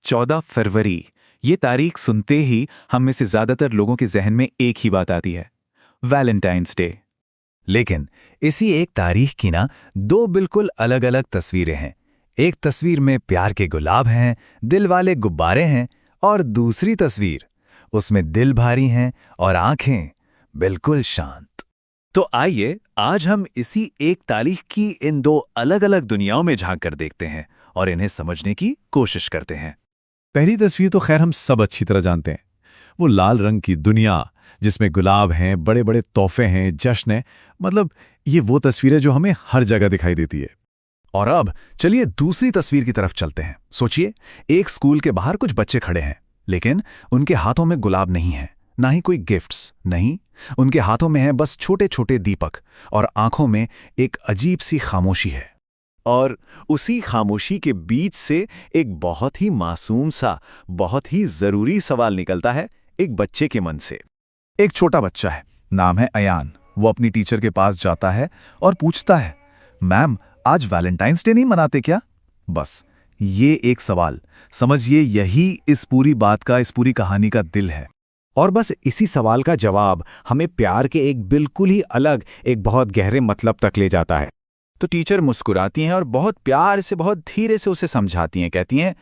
14 फरवरी, ये तारीख सुनते ही हम में से ज्यादातर लोगों के जहन में एक ही बात आती है, वैलेंटाइंस डे। लेकिन इसी एक तारीख की ना दो बिल्कुल अलग अलग तस्वीरें हैं। एक तस्वीर में प्यार के गुलाब हैं, दिल वाले गुब्बारे हैं, और दूसरी तस्वीर, उसमें दिल भारी हैं और आंखें बिल्कुल शांत। तो आइए आज हम इसी एक तारीख की इन दो अलग अलग दुनियाओं में झांक कर देखते हैं और इन्हें समझने की कोशिश करते हैं। पहली तस्वीर तो खैर हम सब अच्छी तरह जानते हैं, वो लाल रंग की दुनिया जिसमें गुलाब हैं, बड़े बड़े तोहफे हैं, जश्न है। मतलब ये वो तस्वीरें जो हमें हर जगह दिखाई देती है। और अब चलिए दूसरी तस्वीर की तरफ चलते हैं। सोचिए, एक स्कूल के बाहर कुछ बच्चे खड़े हैं, लेकिन उनके हाथों में गुलाब नहीं है, ना ही कोई गिफ्ट्स, नहीं, उनके हाथों में है बस छोटे छोटे दीपक, और आंखों में एक अजीब सी खामोशी है। और उसी खामोशी के बीच से एक बहुत ही मासूम सा, बहुत ही जरूरी सवाल निकलता है एक बच्चे के मन से। एक छोटा बच्चा है, नाम है अयान। वो अपनी टीचर के पास जाता है और पूछता है, मैम आज वैलेंटाइंस डे नहीं मनाते क्या? बस ये एक सवाल, समझिए यही इस पूरी बात का, इस पूरी कहानी का दिल है। और बस इसी सवाल का जवाब हमें प्यार के एक बिल्कुल ही अलग, एक बहुत गहरे मतलब तक ले जाता है। तो टीचर मुस्कुराती हैं और बहुत प्यार से, बहुत धीरे से उसे समझाती हैं। कहती हैं,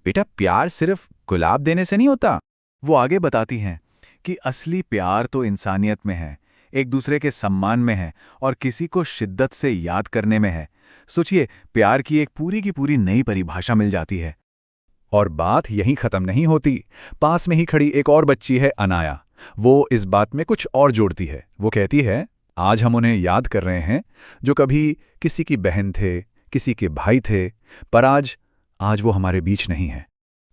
बेटा प्यार सिर्फ गुलाब देने से नहीं होता। वो आगे बताती हैं कि असली प्यार तो इंसानियत में है, एक दूसरे के सम्मान में है और किसी को शिद्दत से याद करने में है। सोचिए, प्यार की एक पूरी की पूरी नई परिभाषा मिल जाती है। और बात यहीं खत्म नहीं होती। पास में ही खड़ी एक और बच्ची है, अनाया। वो इस बात में कुछ और जोड़ती है। वो कहती है, आज हम उन्हें याद कर रहे हैं जो कभी किसी की बहन थे, किसी के भाई थे, पर आज वो हमारे बीच नहीं है।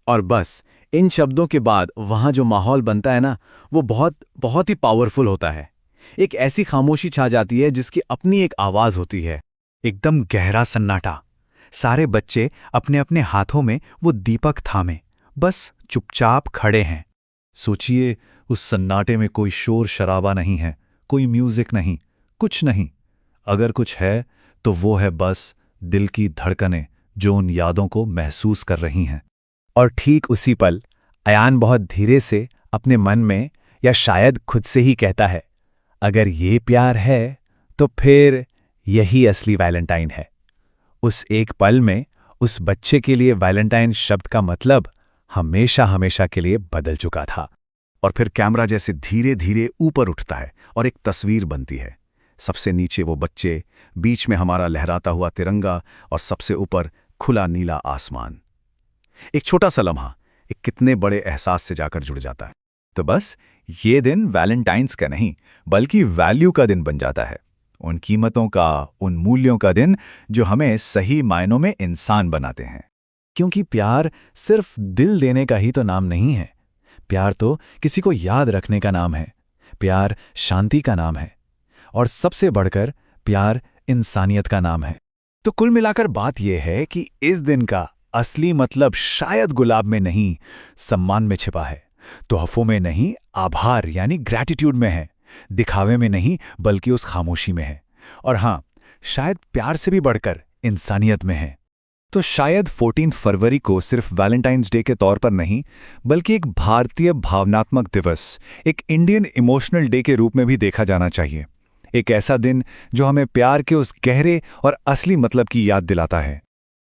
और बस इन शब्दों के बाद वहां जो माहौल बनता है ना, वो बहुत बहुत ही पावरफुल होता है। एक ऐसी खामोशी छा जाती है जिसकी अपनी एक आवाज होती है। एकदम गहरा सन्नाटा। सारे बच्चे अपने अपने हाथों में वो दीपक थामे बस चुपचाप खड़े हैं। सोचिए, उस सन्नाटे में कोई शोर शराबा नहीं है, कोई म्यूजिक नहीं, कुछ नहीं। अगर कुछ है तो वो है बस दिल की धड़कनें जो उन यादों को महसूस कर रही हैं। और ठीक उसी पल अयान बहुत धीरे से अपने मन में, या शायद खुद से ही कहता है, अगर ये प्यार है तो फिर यही असली वैलेंटाइन है। उस एक पल में उस बच्चे के लिए वैलेंटाइन शब्द का मतलब हमेशा हमेशा के लिए बदल चुका था। और फिर कैमरा जैसे धीरे धीरे ऊपर उठता है और एक तस्वीर बनती है। सबसे नीचे वो बच्चे, बीच में हमारा लहराता हुआ तिरंगा, और सबसे ऊपर खुला नीला आसमान। एक छोटा सा लम्हा एक कितने बड़े एहसास से जाकर जुड़ जाता है। तो बस ये दिन वैलेंटाइंस का नहीं, बल्कि वैल्यू का दिन बन जाता है। उन कीमतों का, उन मूल्यों का दिन जो हमें सही मायनों में इंसान बनाते हैं। क्योंकि प्यार सिर्फ दिल देने का ही तो नाम नहीं है। प्यार तो किसी को याद रखने का नाम है। प्यार शांति का नाम है। और सबसे बढ़कर प्यार इंसानियत का नाम है। तो कुल मिलाकर बात यह है कि इस दिन का असली मतलब शायद गुलाब में नहीं, सम्मान में छिपा है। तोहफों में नहीं, आभार यानी ग्रैटिट्यूड में है। दिखावे में नहीं, बल्कि उस खामोशी में है। और हाँ, शायद प्यार से भी बढ़कर इंसानियत में है। तो शायद 14 फरवरी को सिर्फ वैलेंटाइंस डे के तौर पर नहीं, बल्कि एक भारतीय भावनात्मक दिवस, एक इंडियन इमोशनल डे के रूप में भी देखा जाना चाहिए। एक ऐसा दिन जो हमें प्यार के उस गहरे और असली मतलब की याद दिलाता है।